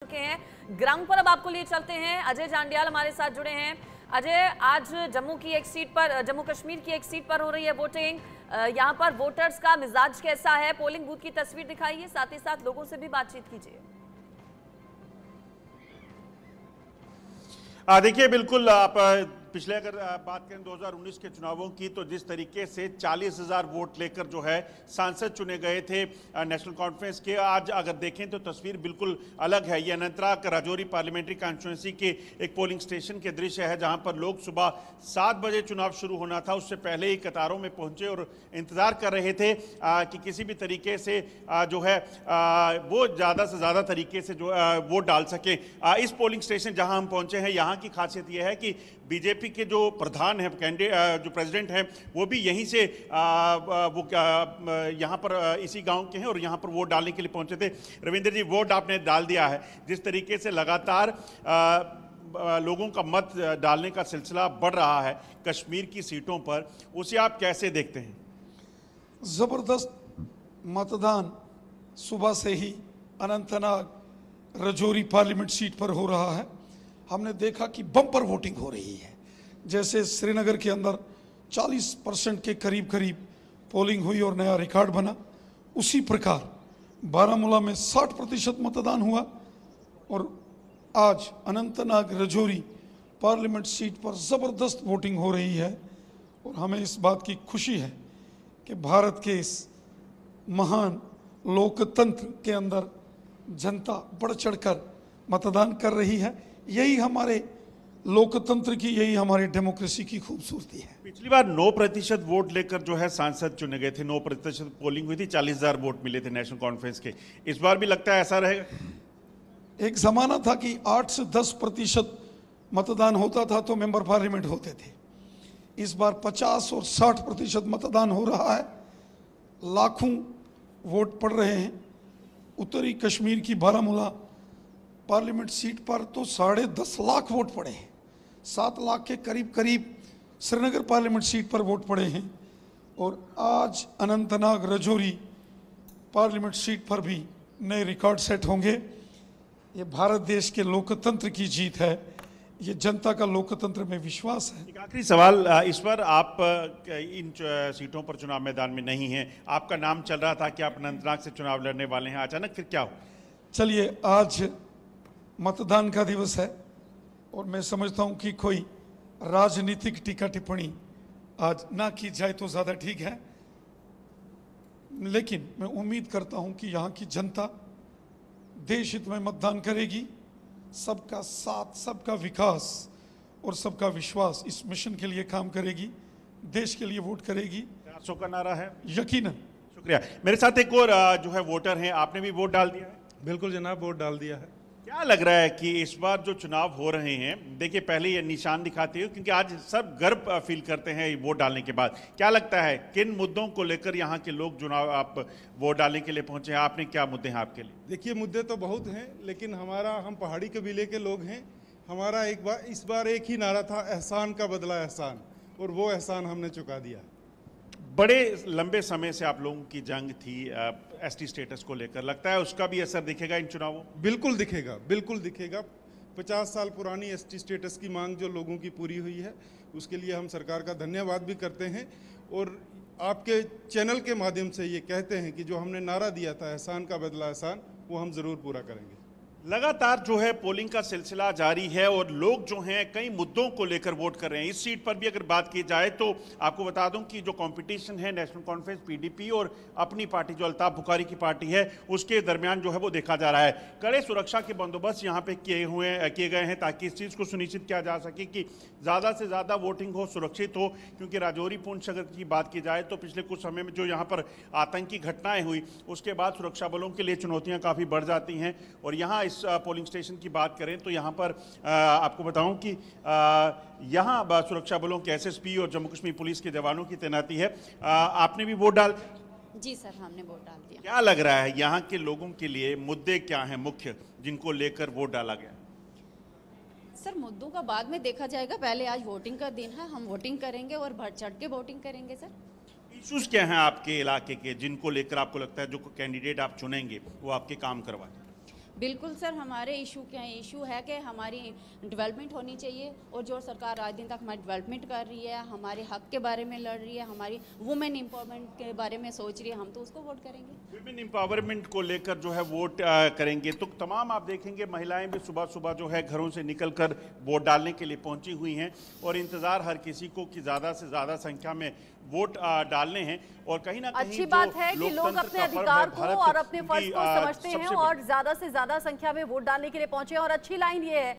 चुके हैं ग्राउंड पर। अब आपको लिए चलते हैं, अजय जांडियाल हमारे साथ जुड़े हैं। अजय, आज जम्मू की एक सीट पर, जम्मू कश्मीर की एक सीट पर हो रही है वोटिंग। यहाँ पर वोटर्स का मिजाज कैसा है? पोलिंग बूथ की तस्वीर दिखाइए, साथ ही साथ लोगों से भी बातचीत कीजिए। देखिए, बिल्कुल आप पिछले अगर बात करें 2019 के चुनावों की, तो जिस तरीके से 40,000 वोट लेकर जो है सांसद चुने गए थे नेशनल कॉन्फ्रेंस के, आज अगर देखें तो तस्वीर बिल्कुल अलग है। ये अनंतनाग राजौरी पार्लियामेंट्री कॉन्स्टिट्यूंसी के एक पोलिंग स्टेशन के दृश्य है, जहां पर लोग सुबह 7 बजे चुनाव शुरू होना था, उससे पहले ही कतारों में पहुंचे और इंतजार कर रहे थे कि किसी भी तरीके से जो है वो ज़्यादा से ज़्यादा तरीके से जो वोट डाल सकें। इस पोलिंग स्टेशन जहां हम पहुंचे हैं, यहाँ की खासियत यह है कि बीजेपी के जो प्रधान हैं, कैंडिडेट जो प्रेसिडेंट हैं, वो भी यहीं से वो यहाँ पर इसी गांव के हैं और यहाँ पर वोट डालने के लिए पहुंचे थे। रविंद्र जी, वोट आपने डाल दिया है। जिस तरीके से लगातार लोगों का मत डालने का सिलसिला बढ़ रहा है कश्मीर की सीटों पर, उसे आप कैसे देखते हैं? ज़बरदस्त मतदान सुबह से ही अनंतनाग राजौरी पार्लियामेंट सीट पर हो रहा है। हमने देखा कि बम्पर वोटिंग हो रही है। जैसे श्रीनगर के अंदर 40% के करीब पोलिंग हुई और नया रिकॉर्ड बना, उसी प्रकार बारामूला में 60% मतदान हुआ और आज अनंतनाग राजौरी पार्लियामेंट सीट पर ज़बरदस्त वोटिंग हो रही है। और हमें इस बात की खुशी है कि भारत के इस महान लोकतंत्र के अंदर जनता बढ़ चढ़कर मतदान कर रही है। यही हमारे लोकतंत्र की, यही हमारी डेमोक्रेसी की खूबसूरती है। पिछली बार 9% वोट लेकर जो है सांसद चुने गए थे, 9% पोलिंग हुई थी, 40,000 वोट मिले थे नेशनल कॉन्फ्रेंस के। इस बार भी लगता है ऐसा रहेगा? एक जमाना था कि 8 से 10% मतदान होता था तो मेंबर पार्लियामेंट होते थे। इस बार 50 और 60% मतदान हो रहा है। लाखों वोट पड़ रहे हैं। उत्तरी कश्मीर की बारामूला पार्लियामेंट सीट पर तो 10.5 लाख वोट पड़े हैं। 7 लाख के करीब श्रीनगर पार्लियामेंट सीट पर वोट पड़े हैं। और आज अनंतनाग राजौरी पार्लियामेंट सीट पर भी नए रिकॉर्ड सेट होंगे। ये भारत देश के लोकतंत्र की जीत है, ये जनता का लोकतंत्र में विश्वास है। एक आखिरी सवाल, इस बार आप इन सीटों पर चुनाव मैदान में नहीं हैं, आपका नाम चल रहा था कि आप अनंतनाग से चुनाव लड़ने वाले हैं, अचानक फिर क्या हो? चलिए, आज मतदान का दिवस है और मैं समझता हूं कि कोई राजनीतिक टीका टिप्पणी आज ना की जाए तो ज़्यादा ठीक है। लेकिन मैं उम्मीद करता हूं कि यहाँ की जनता देश हित में मतदान करेगी। सबका साथ, सबका विकास और सबका विश्वास, इस मिशन के लिए काम करेगी, देश के लिए वोट करेगी। 400 का नारा है, यकीनन। शुक्रिया। मेरे साथ एक और जो है वोटर हैं, आपने भी वोट डाल दिया है? बिल्कुल जनाब, वोट डाल दिया है। क्या लग रहा है कि इस बार जो चुनाव हो रहे हैं, देखिए पहले ये निशान दिखाते हो क्योंकि आज सब गर्व फील करते हैं वोट डालने के बाद, क्या लगता है किन मुद्दों को लेकर यहाँ के लोग चुनाव आप वोट डालने के लिए पहुंचे हैं? आपने क्या मुद्दे हैं आपके लिए? देखिए, मुद्दे तो बहुत हैं, लेकिन हम पहाड़ी कबीले के लोग हैं। हमारा इस बार एक ही नारा था, एहसान का बदला एहसान, और वो एहसान हमने चुका दिया। बड़े लंबे समय से आप लोगों की जंग थी एसटी स्टेटस को लेकर, लगता है उसका भी असर दिखेगा इन चुनावों? बिल्कुल दिखेगा, बिल्कुल दिखेगा। 50 साल पुरानी एसटी स्टेटस की मांग जो लोगों की पूरी हुई है, उसके लिए हम सरकार का धन्यवाद भी करते हैं और आपके चैनल के माध्यम से ये कहते हैं कि जो हमने नारा दिया था, एहसान का बदला एहसान, वो हम ज़रूर पूरा करेंगे। लगातार जो है पोलिंग का सिलसिला जारी है और लोग जो हैं कई मुद्दों को लेकर वोट कर रहे हैं। इस सीट पर भी अगर बात की जाए तो आपको बता दूं कि जो कंपटीशन है नेशनल कॉन्फ्रेंस पीडीपी और अपनी पार्टी जो अल्ताफ बुखारी की पार्टी है, उसके दरमियान जो है वो देखा जा रहा है। कड़े सुरक्षा के बंदोबस्त यहाँ पे किए गए हैं ताकि इस चीज़ को सुनिश्चित किया जा सके कि ज़्यादा से ज़्यादा वोटिंग हो, सुरक्षित हो। क्योंकि राजौरी पुंछ अगर की बात की जाए तो पिछले कुछ समय में जो यहाँ पर आतंकी घटनाएँ हुई, उसके बाद सुरक्षा बलों के लिए चुनौतियाँ काफ़ी बढ़ जाती हैं। और यहाँ इस पोलिंग स्टेशन की बात करें तो यहाँ पर आपको बताऊं कि यहाँ सुरक्षा बलों के एसएसपी और जम्मू कश्मीर पुलिस के जवानों की तैनाती है। आपने भी वोट डाल? जी सर, हमने वोट डाल दिया। क्या लग रहा है यहाँ के लोगों के लिए मुद्दे क्या हैं मुख्य जिनको लेकर वोट डाला गया? सर, मुद्दों का बाद में देखा जाएगा, पहले आज वोटिंग का दिन है, हम वोटिंग करेंगे और बढ़ चढ़ के वोटिंग करेंगे। सर, इश्यूज क्या हैं आपके इलाके के जिनको लेकर आपको लगता है जो कैंडिडेट आप चुनेंगे वो आपके काम करवाए? बिल्कुल सर, हमारे इशू क्या है? इशू है कि हमारी डेवलपमेंट होनी चाहिए, और जो सरकार आज दिन तक हमारी डेवलपमेंट कर रही है, हमारे हक के बारे में लड़ रही है, हमारी वुमेन एम्पावरमेंट के बारे में सोच रही है, हम तो उसको वोट करेंगे। विमेन एम्पावरमेंट को लेकर जो है वोट करेंगे तो तमाम आप देखेंगे महिलाएं भी सुबह सुबह जो है घरों से निकलकर वोट डालने के लिए पहुंची हुई हैं और इंतजार हर किसी को कि ज़्यादा से ज़्यादा संख्या में वोट डालने हैं। और कहीं ना कहीं अच्छी बात है कि लोग अपने अधिकार को और अपने फर्ज को समझते हैं और ज्यादा से ज्यादा संख्या में वोट डालने के लिए पहुंचे। और अच्छी लाइन ये है